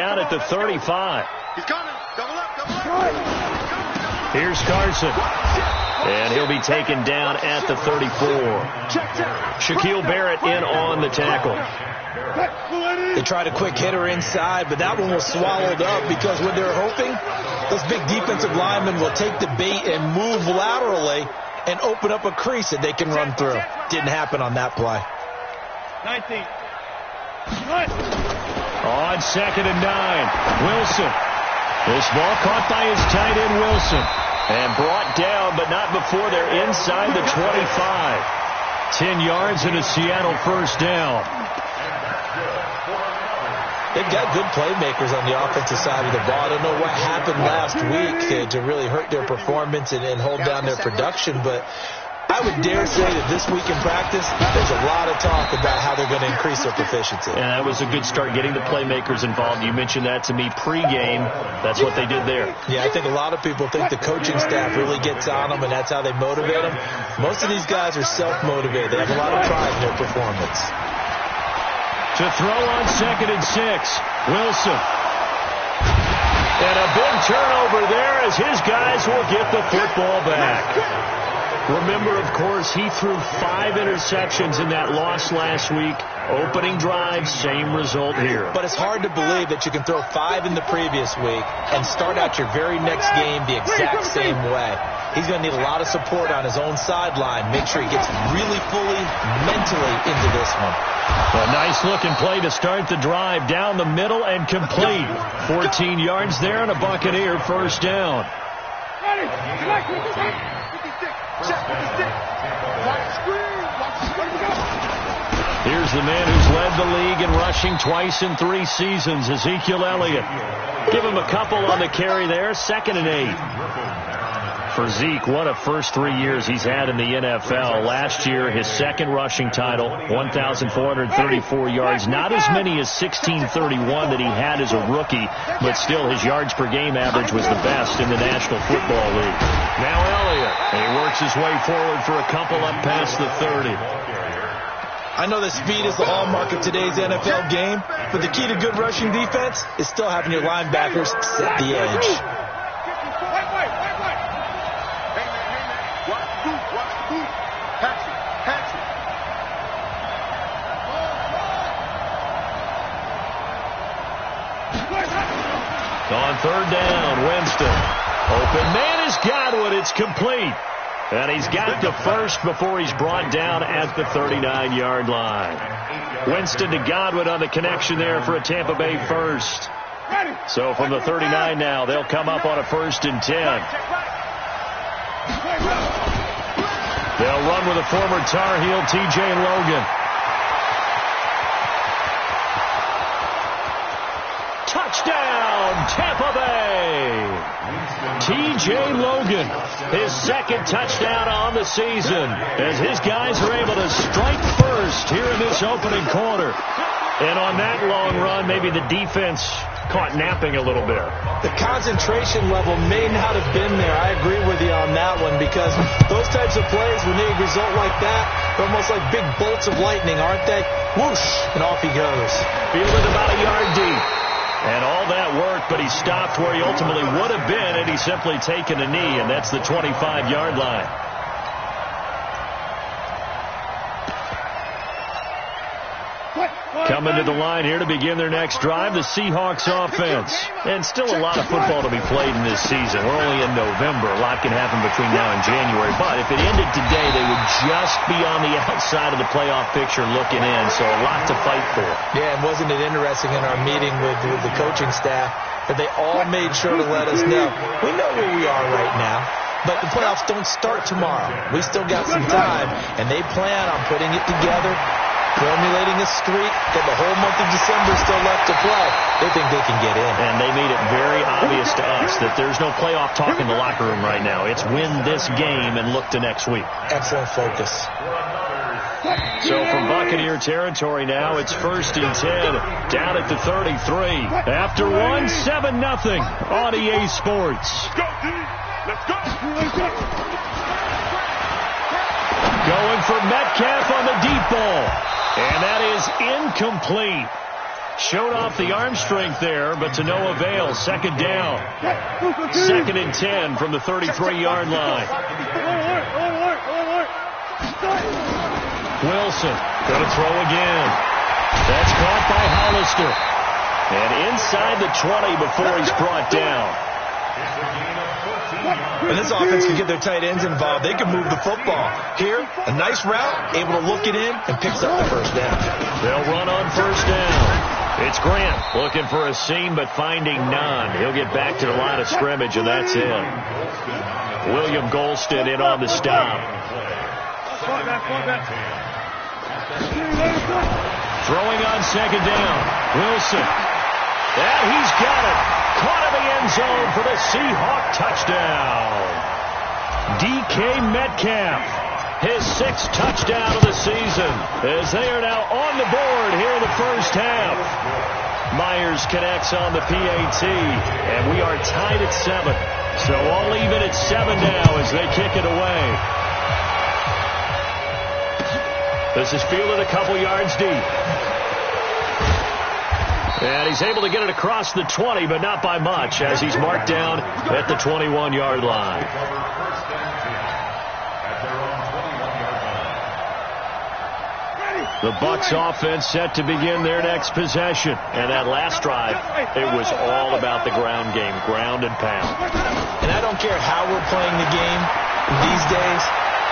down at the 35. He's coming. Double up, double up. Here's Carson. And he'll be taken down at the 34. Shaquille Barrett in on the tackle. They tried a quick hitter inside, but that one was swallowed up because when they're hoping, those big defensive linemen will take the bait and move laterally and open up a crease that they can run through. Didn't happen on that play. 19. On 2nd and 9, Wilson. This ball caught by his tight end, Wilson. And brought down, but not before they're inside the 25. 10 yards and a Seattle first down. They've got good playmakers on the offensive side of the ball. I don't know what happened last week to really hurt their performance and hold down their production, but I would dare say that this week in practice, there's a lot of talk about how they're going to increase their proficiency. And that was a good start, getting the playmakers involved. You mentioned that to me pregame. That's what they did there. Yeah, I think a lot of people think the coaching staff really gets on them, and that's how they motivate them. Most of these guys are self-motivated. They have a lot of pride in their performance. To throw on 2nd and 6, Wilson. And a big turnover there as his guys will get the football back. Remember, of course, he threw 5 interceptions in that loss last week. Opening drive, same result here. But it's hard to believe that you can throw 5 in the previous week and start out your very next game the exact same way. He's going to need a lot of support on his own sideline. Make sure he gets really fully mentally into this one. A nice-looking play to start the drive down the middle and complete. 14 yards there and a Buccaneer first down. Here's the man who's led the league in rushing twice in 3 seasons, Ezekiel Elliott. Give him a couple on the carry there, 2nd and 8. For Zeke, what a first 3 years he's had in the NFL. Last year, his 2nd rushing title, 1,434 yards. Not as many as 1,631 that he had as a rookie, but still his yards per game average was the best in the National Football League. Now Elliott, and he works his way forward for a couple up past the 30. I know that speed is the hallmark of today's NFL game, but the key to good rushing defense is still having your linebackers set the edge. On 3rd down, Winston. Open man is Godwin. It's complete. And he's got the first before he's brought down at the 39-yard line. Winston to Godwin on the connection there for a Tampa Bay first. So from the 39 now, they'll come up on a 1st and 10. They'll run with a former Tar Heel, T.J. Logan. Touchdown, Tampa Bay! T.J. Logan, his 2nd touchdown on the season, as his guys are able to strike first here in this opening quarter. And on that long run, maybe the defense caught napping a little bit. The concentration level may not have been there. I agree with you on that one, because those types of plays, when they result like that, they're almost like big bolts of lightning, aren't they? Whoosh, and off he goes. Fielded about a yard deep. And all that worked, but he stopped where he ultimately would have been, and he's simply taken a knee, and that's the 25-yard line. Coming to the line here to begin their next drive, the Seahawks offense. And still a lot of football to be played in this season. We're only in November. A lot can happen between now and January. But if it ended today, they would just be on the outside of the playoff picture looking in. So a lot to fight for. Yeah, and wasn't it interesting in our meeting with the coaching staff that they all made sure to let us know, we know where we are right now, but the playoffs don't start tomorrow. We still got some time, and they plan on putting it together, formulating a streak, got the whole month of December still left to play. They think they can get in. And they made it very obvious to us that there's no playoff talk in the locker room right now. It's win this game and look to next week. Excellent focus. So from Buccaneer territory now, it's 1st and 10, down at the 33. After one, 7-0 on EA Sports. Let's go. Going for Metcalf on the deep ball. And that is incomplete. Showed off the arm strength there, but to no avail. Second down. 2nd and 10 from the 33-yard line. Wilson going to throw again. That's caught by Hollister. And inside the 20 before he's brought down. When this offense can get their tight ends involved, they can move the football. Here, a nice route, able to look it in, and picks up the first down. They'll run on first down. It's Grant looking for a seam, but finding none. He'll get back to the line of scrimmage, and that's it. William Golston in on the stop. Throwing on second down. Wilson. And he's got it. Caught in the end zone for the Seahawk touchdown. DK Metcalf, his 6th touchdown of the season, as they are now on the board here in the first half. Myers connects on the PAT, and we are tied at 7. So all even at 7 now as they kick it away. This is fielded a couple yards deep. And he's able to get it across the 20, but not by much, as he's marked down at the 21-yard line. The Bucs offense set to begin their next possession. And that last drive, it was all about the ground game, ground and pound. And I don't care how we're playing the game these days,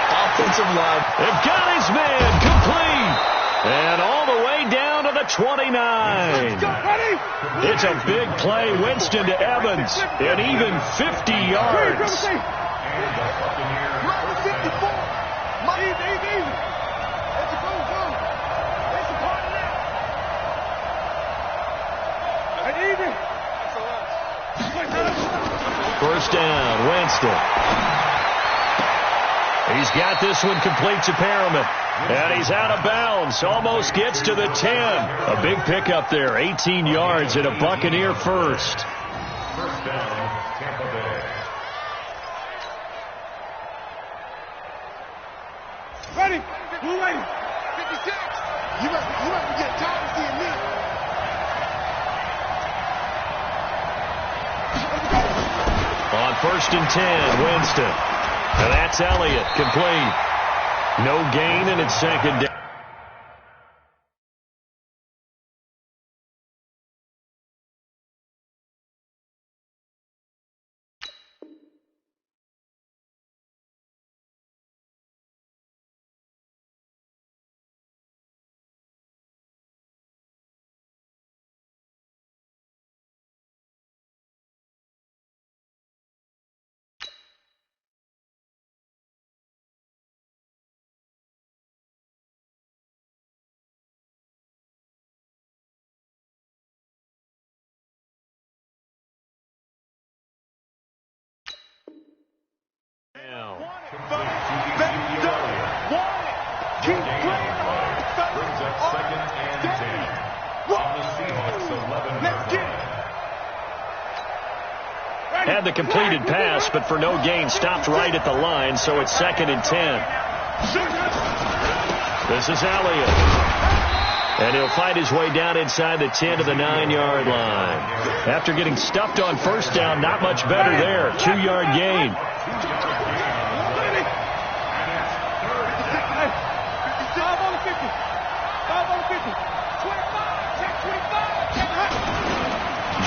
offensive line. They've got his man complete. And all the way down to the 29. It's a big play. Winston to Evans. And even 50 yards. First down, Winston. He's got this one complete to Perriman. And he's out of bounds. Almost gets to the 10. A big pickup there. 18 yards and a Buccaneer first. First down, Tampa Bay. Ready. Who ready? 56. You have to get tired of seeing me. On 1st and 10, Winston. And that's Elliott, complete. No gain, and it's second down. Had the completed pass, but for no gain, stopped right at the line, so it's 2nd and 10. This is Elliott. And he'll find his way down inside the 10 to the 9-yard line. After getting stuffed on first down, not much better there. 2-yard gain.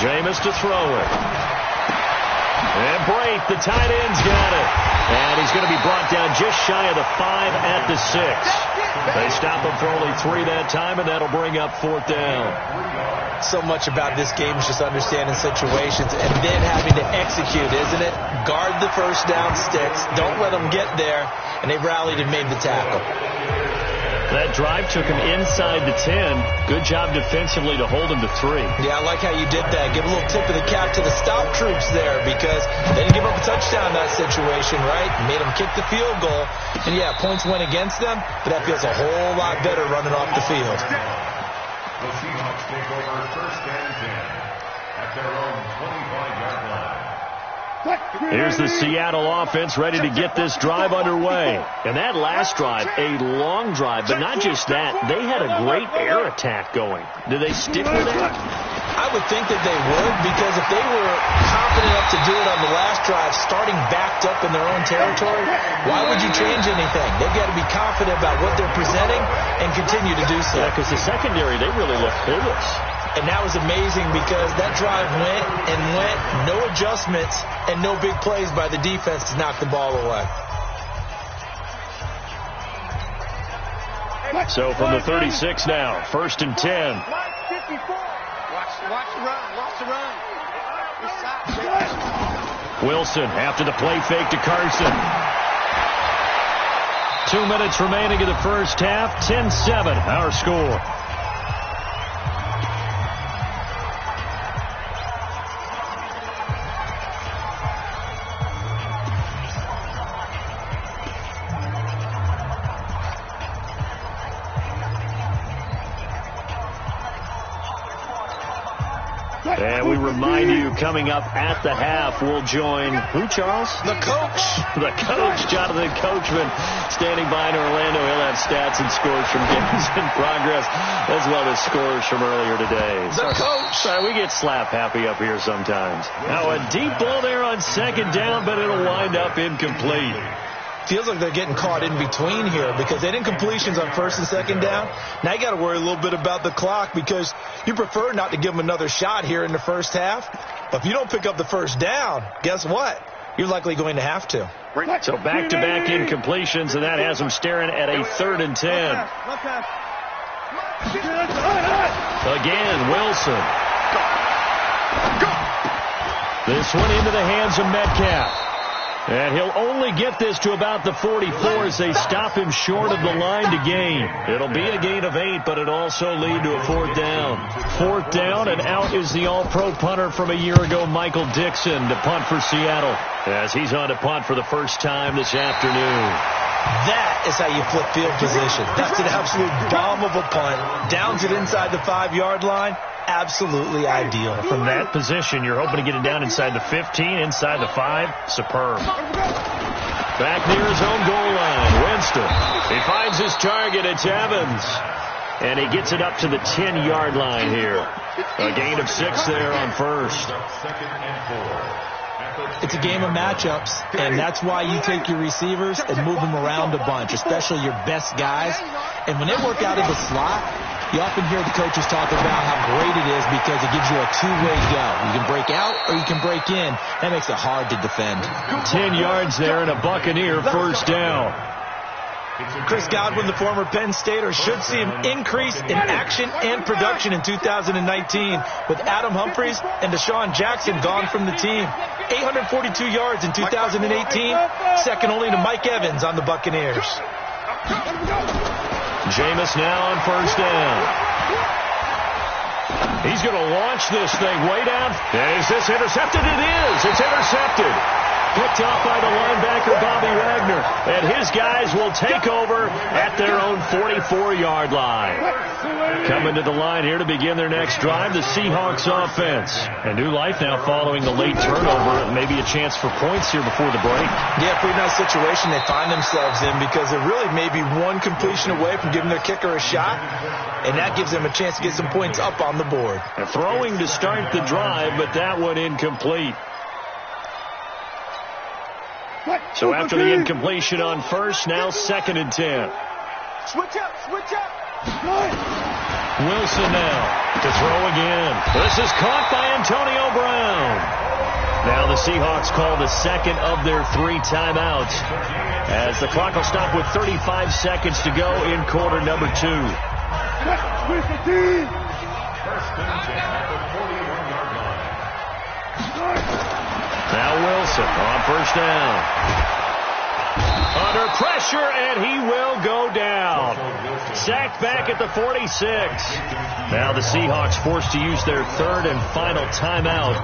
Jameis to throw it. And Brate, the tight end's got it. And he's going to be brought down just shy of the 5 at the 6. They stop him for only 3 that time, and that'll bring up 4th down. So much about this game is just understanding situations and then having to execute, isn't it? Guard the first down sticks. Don't let them get there. And they rallied and made the tackle. That drive took him inside the 10. Good job defensively to hold him to 3. Yeah, I like how you did that. Give a little tip of the cap to the stop troops there, because they didn't give up a touchdown in that situation, right? Made them kick the field goal. And, yeah, points went against them, but that feels a whole lot better running off the field. The Seahawks take over 1st and 10 at their own 25-yard line. Here's the Seattle offense ready to get this drive underway. And that last drive, a long drive, but not just that. They had a great air attack going. Do they stick with that? I would think that they would, because if they were confident enough to do it on the last drive, starting backed up in their own territory, why would you change anything? They've got to be confident about what they're presenting and continue to do so. Yeah, because the secondary, they really look clueless. And that was amazing because that drive went and went, no adjustments and no big plays by the defense to knock the ball away. So from the 36 now, 1st and 10. Watch the run. Watch the run. Wilson after the play fake to Carson. 2 minutes remaining in the first half. 10-7 our score. And we remind you, coming up at the half, we'll join who, Charles? The coach. The coach, Jonathan Coachman, standing by in Orlando. He'll have stats and scores from games in progress, as well as scores from earlier today. The coach. Sorry, we get slap happy up here sometimes. Now a deep ball there on 2nd down, but it'll wind up incomplete. Feels like they're getting caught in between here because they didn't completions on 1st and 2nd down. Now you got to worry a little bit about the clock because you prefer not to give them another shot here in the first half. But if you don't pick up the 1st down, guess what? You're likely going to have to. So back-to-back incompletions, and that has them staring at a 3rd and 10. Again, Wilson. This one into the hands of Metcalf. And he'll only get this to about the 44 as they stop him short of the line to gain. It'll be a gain of 8, but it'll also lead to a 4th down. 4th down, and out is the all-pro punter from a year ago, Michael Dixon, to punt for Seattle, as he's on to punt for the first time this afternoon. That is how you flip field position. That's an absolute bomb of a punt. Downs it inside the 5-yard line. Absolutely ideal. From that position, you're hoping to get it down inside the 15, inside the 5. Superb. Back near his own goal line, Winston. He finds his target. It's Evans. And he gets it up to the 10-yard line here. A gain of 6 there on 1st. It's a game of matchups, and that's why you take your receivers and move them around a bunch, especially your best guys. And when they work out of the slot, you often hear the coaches talk about how great it is because it gives you a two-way go. You can break out or you can break in. That makes it hard to defend. 10 yards there and a Buccaneer 1st down. Chris Godwin, the former Penn Stater, should see an increase in action and production in 2019 with Adam Humphries and Deshaun Jackson gone from the team. 842 yards in 2018, second only to Mike Evans on the Buccaneers. Jameis now on 1st down. He's going to launch this thing way down. Is this intercepted? It is. It's intercepted. Picked off by the linebacker, Bobby Wagner. And his guys will take over at their own 44-yard line. Coming to the line here to begin their next drive, the Seahawks offense. A new life now following the late turnover. Maybe a chance for points here before the break. Yeah, pretty nice situation they find themselves in because they're really maybe one completion away from giving their kicker a shot. And that gives them a chance to get some points up on the board. And throwing to start the drive, but that one incomplete. So after the incompletion on 1st, now 2nd and 10. Switch up. Wilson now to throw again. This is caught by Antonio Brown. Now the Seahawks call the 2nd of their 3 timeouts as the clock will stop with 35 seconds to go in quarter number 2. Now Wilson on 1st down. Under pressure, and he will go down. Sacked back at the 46. Now the Seahawks forced to use their 3rd and final timeout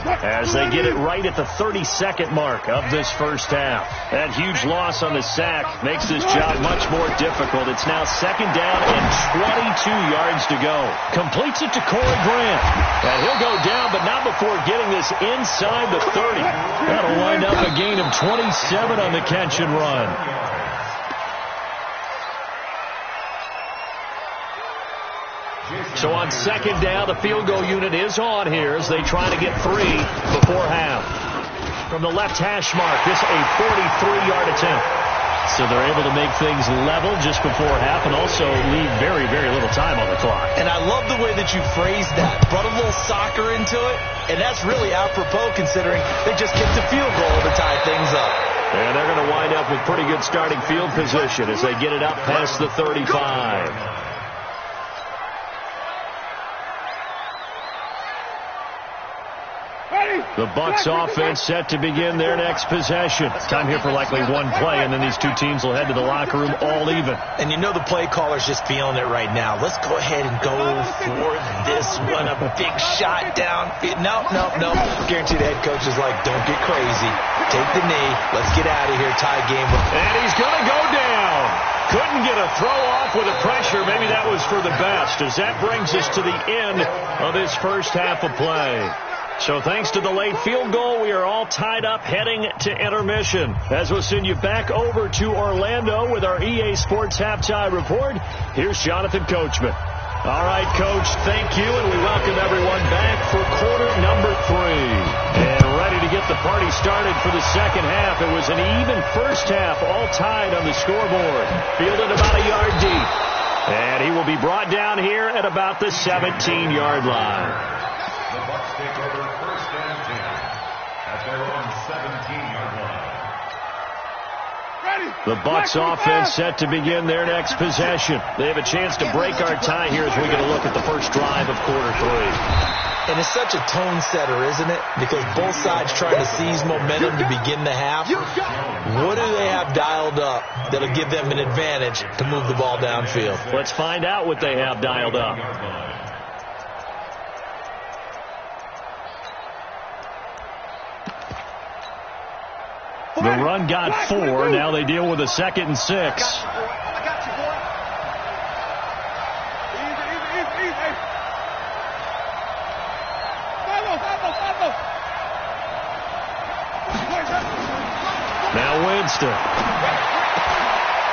as they get it right at the 32nd mark of this first half. That huge loss on the sack makes this job much more difficult. It's now 2nd down and 22 yards to go. Completes it to Corey Grant. And he'll go down, but not before getting this inside the 30. That'll wind up a gain of 27 on the catch and run. So on second down, the field goal unit is on here as they try to get 3 before half. From the left hash mark, this a 43-yard attempt. So they're able to make things level just before half and also leave very, very little time on the clock. And I love the way that you phrased that. Brought a little soccer into it, and that's really apropos considering they just kicked a field goal to tie things up. And they're going to wind up with pretty good starting field position as they get it up past the 35. The Bucs offense set to begin their next possession. Time here for likely one play, and then these two teams will head to the locker room all even. And you know the play caller's just feeling it right now. Let's go ahead and go for this one. A big shot down. No. Guarantee the head coach is like, don't get crazy. Take the knee. Let's get out of here. Tie game. And he's going to go down. Couldn't get a throw off with the pressure. Maybe that was for the best, as that brings us to the end of this first half of play. So thanks to the late field goal, we are all tied up heading to intermission. As we'll send you back over to Orlando with our EA Sports Halftime Report, here's Jonathan Coachman. All right, Coach, thank you, and we welcome everyone back for quarter number 3. And ready to get the party started for the second half. It was an even first half, all tied on the scoreboard. Fielded about a yard deep. And he will be brought down here at about the 17-yard line. The Bucs take over first and 10 at their own 17-yard line. The Bucs offense set to begin their next possession. They have a chance to break our tie here as we get a look at the first drive of quarter 3. And it's such a tone setter, isn't it? Because both sides trying to seize momentum to begin the half. What do they have dialed up that'll give them an advantage to move the ball downfield? Let's find out what they have dialed up. The run got 4. Now they deal with a 2nd and 6. I got you, boy. Easy. Follow. Now Winston.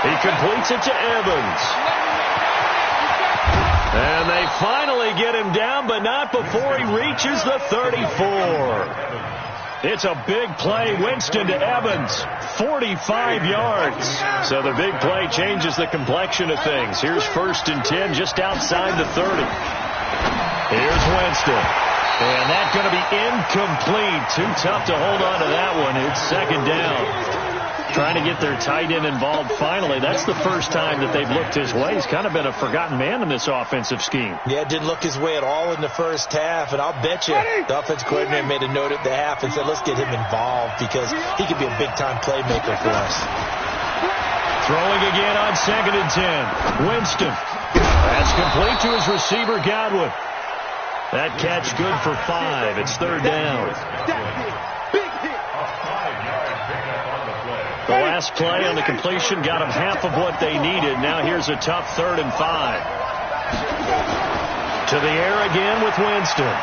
He completes it to Evans. And they finally get him down, but not before he reaches the 34. It's a big play. Winston to Evans. 45 yards. So the big play changes the complexion of things. Here's 1st and 10 just outside the 30. Here's Winston. And that's going to be incomplete. Too tough to hold on to that one. It's 2nd down. Trying to get their tight end involved finally. That's the first time that they've looked his way. He's kind of been a forgotten man in this offensive scheme. Yeah, didn't look his way at all in the first half. And I'll bet you the offensive coordinator made a note at the half and said, let's get him involved because he could be a big-time playmaker for us. Throwing again on 2nd and 10. Winston. That's complete to his receiver, Godwin. That catch good for 5. It's 3rd down. The last play on the completion got them half of what they needed. Now here's a tough 3rd and 5. To the air again with Winston.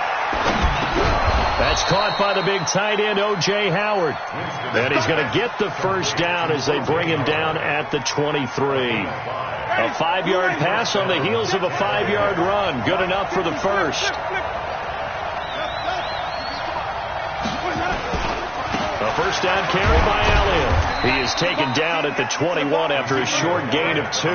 That's caught by the big tight end, O.J. Howard. And he's going to get the first down as they bring him down at the 23. A 5-yard pass on the heels of a 5-yard run. Good enough for the first. A first down carry by Elliott. He is taken down at the 21 after a short gain of 2.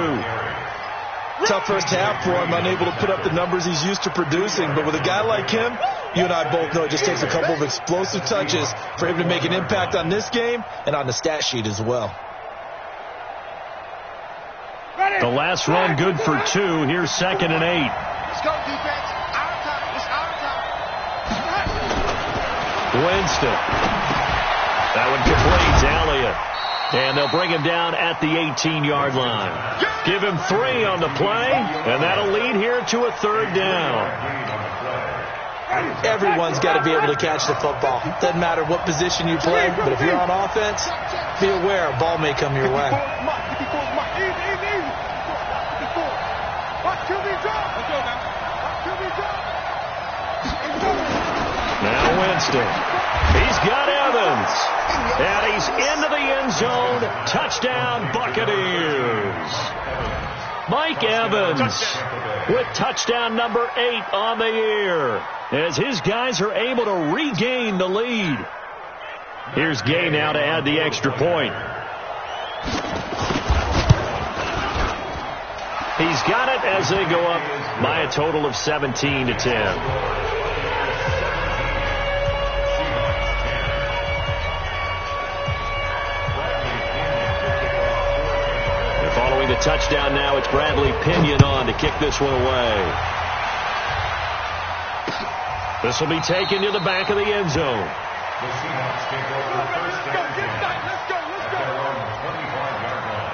Tough first half for him, unable to put up the numbers he's used to producing. But with a guy like him, you and I both know it just takes a couple of explosive touches for him to make an impact on this game and on the stat sheet as well. The last run good for 2. Here's 2nd and 8. Let's go, defense. Our time. It's our time. Winston. That one completes Elliott. And they'll bring him down at the 18-yard line. Give him 3 on the play, and that'll lead here to a 3rd down. Everyone's got to be able to catch the football. Doesn't matter what position you play, but if you're on offense, be aware a ball may come your way. Now Winston. He's got Evans. And he's into the end zone. Touchdown, Buccaneers. Mike Evans with touchdown number 8 on the year as his guys are able to regain the lead. Here's Gay now to add the extra point. He's got it as they go up by a total of 17-10. Following the touchdown now, it's Bradley Pinion on to kick this one away. This will be taken to the back of the end zone. The Seahawks take over first down. Let's go. Their own 25-yard line.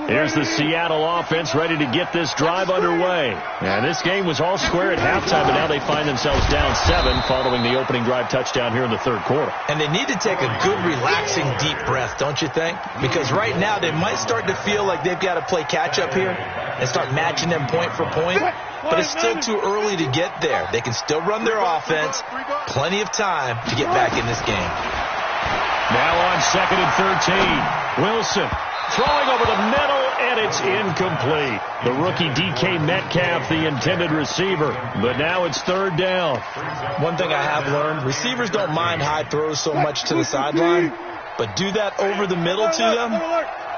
Here's the Seattle offense ready to get this drive underway. And this game was all square at halftime, but now they find themselves down 7 following the opening drive touchdown here in the third quarter. And they need to take a good, relaxing, deep breath, don't you think? Because right now they might start to feel like they've got to play catch-up here and start matching them point for point. But it's still too early to get there. They can still run their offense. Plenty of time to get back in this game. Now on 2nd and 13. Wilson throwing over the middle, and it's incomplete. The rookie DK Metcalf, the intended receiver. But now it's 3rd down. One thing I have learned, receivers don't mind high throws so much to the sideline, but do that over the middle to them,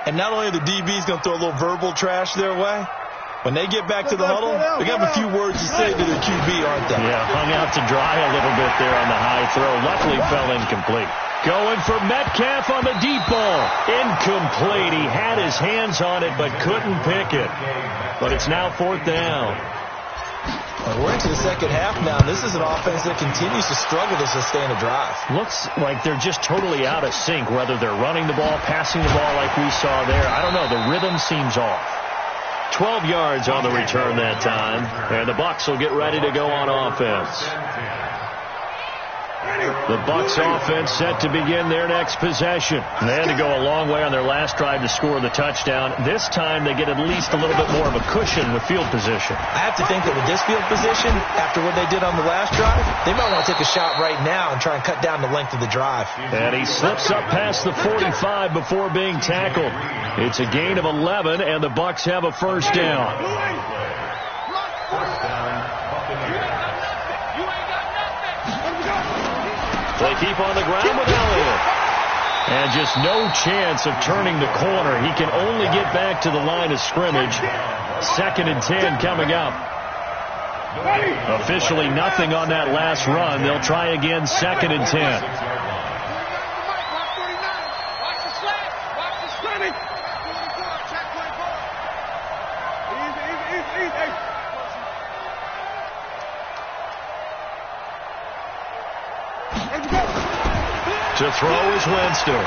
and not only are the DBs going to throw a little verbal trash their way, when they get back to the huddle, they're going to have a few words to say to their QB, aren't they? Yeah, hung out to dry a little bit there on the high throw. Luckily fell incomplete. Going for Metcalf on the deep ball. Incomplete. He had his hands on it but couldn't pick it. But it's now 4th down. Well, we're into the second half now. This is an offense that continues to struggle to sustain a drive. Looks like they're just totally out of sync, whether they're running the ball, passing the ball like we saw there. I don't know. The rhythm seems off. 12 yards on the return that time. And the Bucs will get ready to go on offense. The Bucs offense set to begin their next possession. They had to go a long way on their last drive to score the touchdown. This time they get at least a little bit more of a cushion with field position. I have to think that with this field position, after what they did on the last drive, they might want to take a shot right now and try and cut down the length of the drive. And he slips up past the 45 before being tackled. It's a gain of 11, and the Bucs have a 1st down. They keep on the ground with Elliott. And just no chance of turning the corner. He can only get back to the line of scrimmage. 2nd and 10 coming up. Officially nothing on that last run. They'll try again 2nd and 10. To throw is Winston. And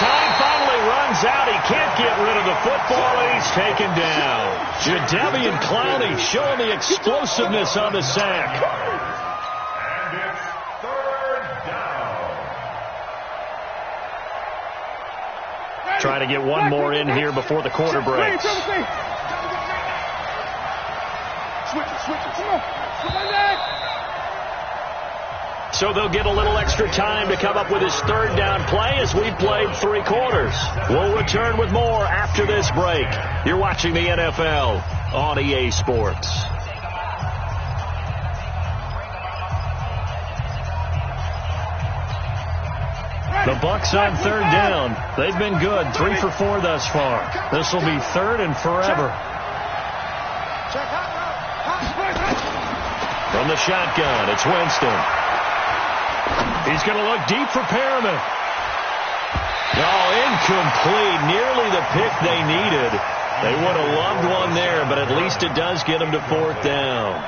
time finally runs out. He can't get rid of the football, and he's taken down. Jadeveon Clowney showing the explosiveness on the sack. And it's 3rd down. Trying to get one more in here before the quarter breaks. So they'll get a little extra time to come up with his 3rd down play as we've played 3 quarters. We'll return with more after this break. You're watching the NFL on EA Sports. The Bucs on 3rd down. They've been good. 3 for 4 thus far. This will be 3rd and forever. From the shotgun, it's Winston. He's going to look deep for Perriman. Oh, incomplete. Nearly the pick they needed. They would have loved one there, but at least it does get them to 4th down.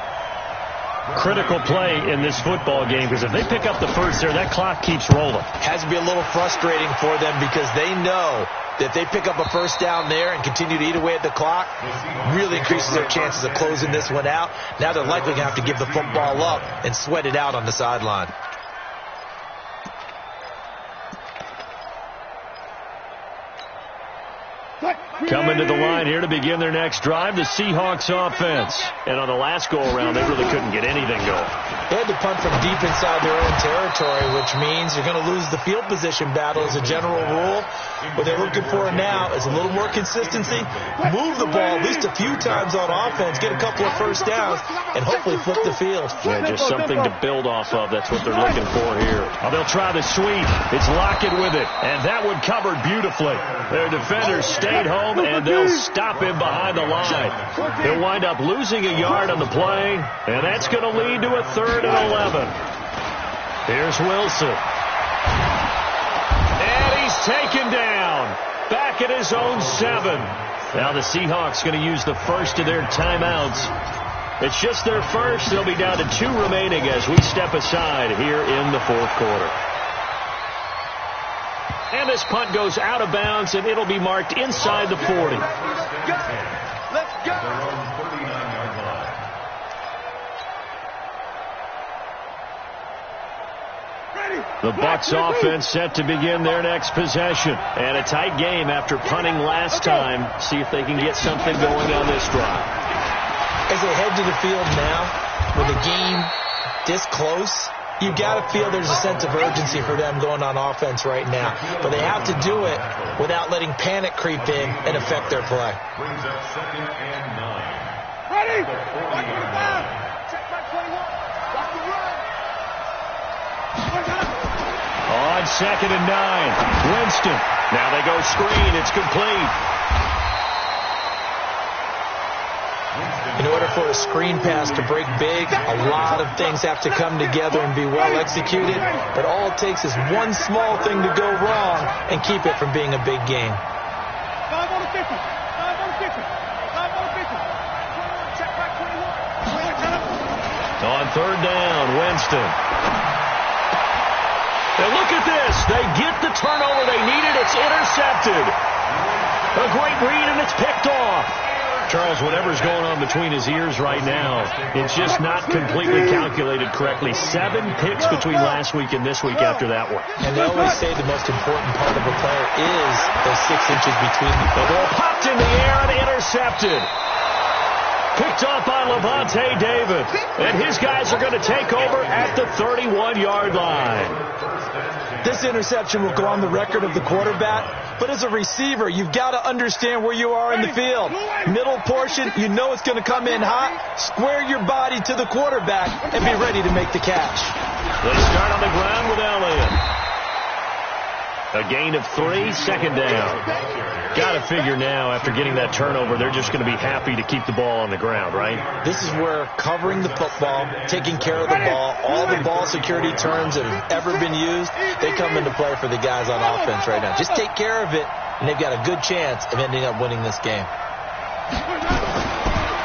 Critical play in this football game, because if they pick up the first there, that clock keeps rolling. Has to be a little frustrating for them because they know that if they pick up a 1st down there and continue to eat away at the clock, really increases their chances of closing this one out. Now they're likely going to have to give the football up and sweat it out on the sideline. Coming to the line here to begin their next drive, the Seahawks offense. And on the last go-around, they really couldn't get anything going. They had to punt from deep inside their own territory, which means you're going to lose the field position battle as a general rule. What they're looking for now is a little more consistency, move the ball at least a few times on offense, get a couple of first downs, and hopefully flip the field. Yeah, just something to build off of. That's what they're looking for here. Oh, they'll try the sweep. It's Lockett with it, and that one covered beautifully. Their defenders stayed home, and they'll stop him behind the line. He'll wind up losing a yard on the play, and that's going to lead to a 3rd and 11. Here's Wilson. And he's taken down. Back at his own 7. Now the Seahawks going to use the first of their timeouts. It's just their first. They'll be down to 2 remaining as we step aside here in the 4th quarter. And this punt goes out of bounds, and it'll be marked inside the 40. Let's go. The Bucs offense set to begin their next possession. And a tight game after punting last time. See if they can get something going on this drive. As they head to the field now, with the game this close, you've got to feel there's a sense of urgency for them going on offense right now. But they have to do it without letting panic creep in and affect their play. Brings up 2nd and 9. Ready? Back to the field. Check back 21. Back to run. On 2nd and 9, Winston. Now they go screen. It's complete. In order for a screen pass to break big, a lot of things have to come together and be well executed. But all it takes is one small thing to go wrong and keep it from being a big game. 5 on the 50. 5 on the 50. 5 on the 50. Check back 21. On 3rd down, Winston. And look at this. They get the turnover they needed. It's intercepted. A great read, and it's picked off. Charles, whatever's going on between his ears right now, it's just not completely calculated correctly. 7 picks between last week and this week after that one. And they always say the most important part of a player is those 6 inches between the The ball popped in the air and intercepted. Picked off by Levante David. And his guys are going to take over at the 31-yard line. This interception will go on the record of the quarterback, but as a receiver, you've got to understand where you are in the field. Middle portion, you know it's going to come in hot. Square your body to the quarterback and be ready to make the catch. They start on the ground with Elliott. A gain of 3, 2nd down. Got to figure now, after getting that turnover, they're just going to be happy to keep the ball on the ground, right? This is where covering the football, taking care of the ball, all the ball security terms that have ever been used, they come into play for the guys on offense right now. Just take care of it, and they've got a good chance of ending up winning this game.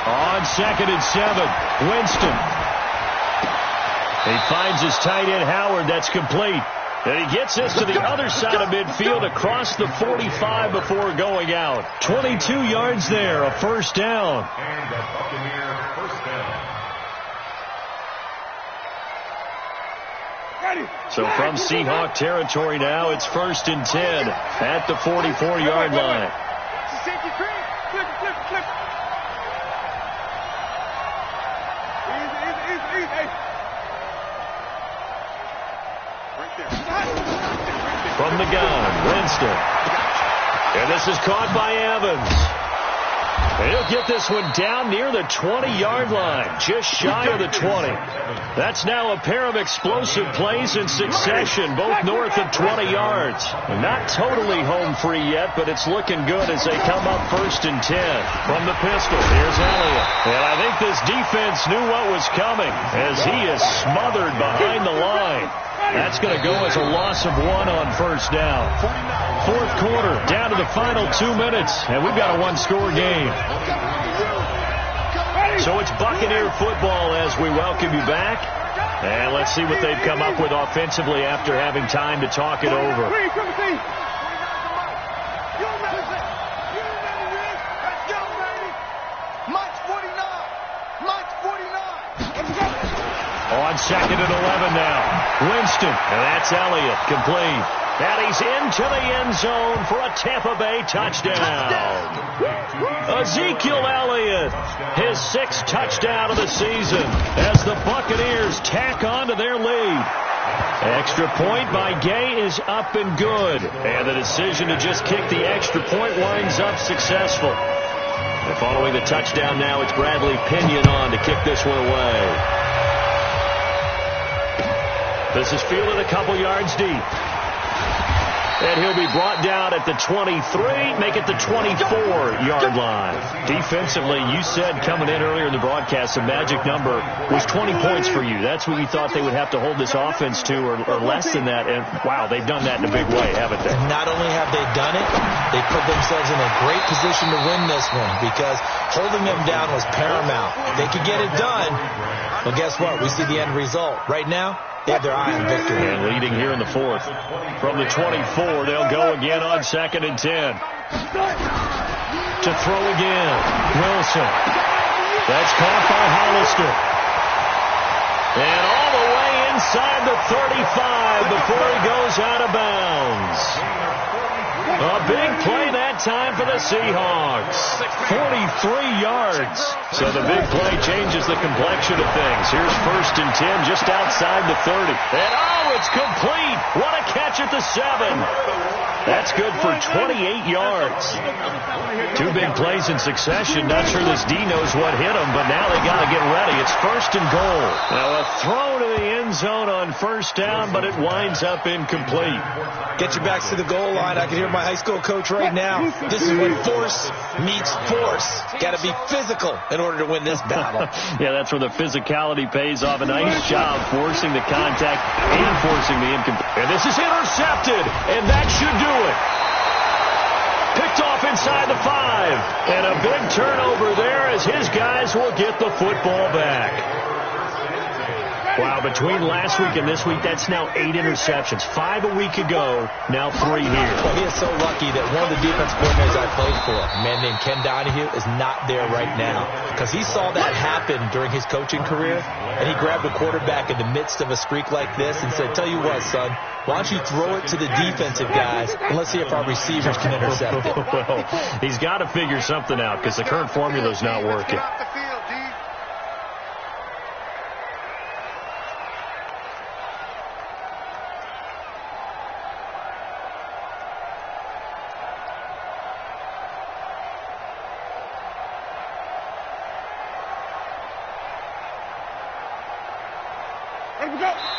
On 2nd and 7, Winston. He finds his tight end, Howard. That's complete. And he gets this to the other side of midfield across the 45 before going out. 22 yards there, a 1st down. And the Buccaneer 1st down. So from Seahawk territory now, it's 1st and 10 at the 44-yard line. Safety cream. Flip it. Easy. Hey. Right there. From the gun, Winston. And this is caught by Evans. And he'll get this one down near the 20-yard line, just shy of the 20. That's now a pair of explosive plays in succession, both north of 20 yards. Not totally home free yet, but it's looking good as they come up 1st and 10. From the pistol, here's Elliott. And I think this defense knew what was coming as he is smothered behind the line. That's going to go as a loss of 1 on 1st down. 4th quarter, down to the final 2 minutes, and we've got a 1-score game. So it's Buccaneer football as we welcome you back. And let's see what they've come up with offensively after having time to talk it over. On 2nd and 11 now. Winston, and that's Elliott, complete. And he's into the end zone for a Tampa Bay touchdown. Ezekiel Elliott, his 6th touchdown of the season as the Buccaneers tack on to their lead. Extra point by Gay is up and good. And the decision to just kick the extra point winds up successful. And following the touchdown now, it's Bradley Pinion on to kick this one away. This is fielded a couple yards deep. And he'll be brought down at the 23, make it the 24-yard line. Defensively, you said coming in earlier in the broadcast, the magic number was 20 points for you. That's what we thought they would have to hold this offense to, or less than that. And, wow, they've done that in a big way, haven't they? And not only have they done it, they put themselves in a great position to win this one because holding them down was paramount. If they could get it done, well, guess what? We see the end result. Right now, they have their eye on victory. And leading here in the 4th. From the 24, they'll go again on 2nd and 10. To throw again. Wilson. That's caught by Hollister. And all the way inside the 35 before he goes out of bounds. A big play that time for the Seahawks. 43 yards. So the big play changes the complexion of things. Here's 1st and 10 just outside the 30. And oh, it's complete. What a catch at the 7. That's good for 28 yards. 2 big plays in succession. Not sure this D knows what hit him, but now they got to get ready. It's 1st and goal. Now a throw to the end zone on 1st down, but it winds up incomplete. Get your backs to the goal line. I can hear my high school coach right now. This is when force meets force. Got to be physical in order to win this battle. Yeah, that's where the physicality pays off. A nice job forcing the contact and forcing the incomplete. And this is intercepted, and that should do it. Picked off inside the 5. And a big turnover there as his guys will get the football back. Wow, between last week and this week, that's now 8 interceptions. 5 a week ago, now 3 here. Well, he is so lucky that one of the defense coordinators I played for, a man named Ken Donahue, is not there right now. Because he saw that happen during his coaching career, and he grabbed a quarterback in the midst of a streak like this and said, tell you what, son, why don't you throw it to the defensive guys, and let's see if our receivers can intercept it. Well, he's got to figure something out because the current formula is not working.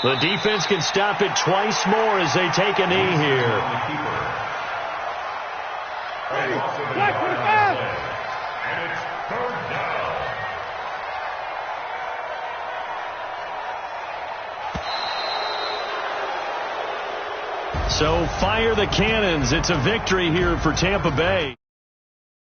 The defense can stop it twice more as they take a knee here. So fire the cannons. It's a victory here for Tampa Bay.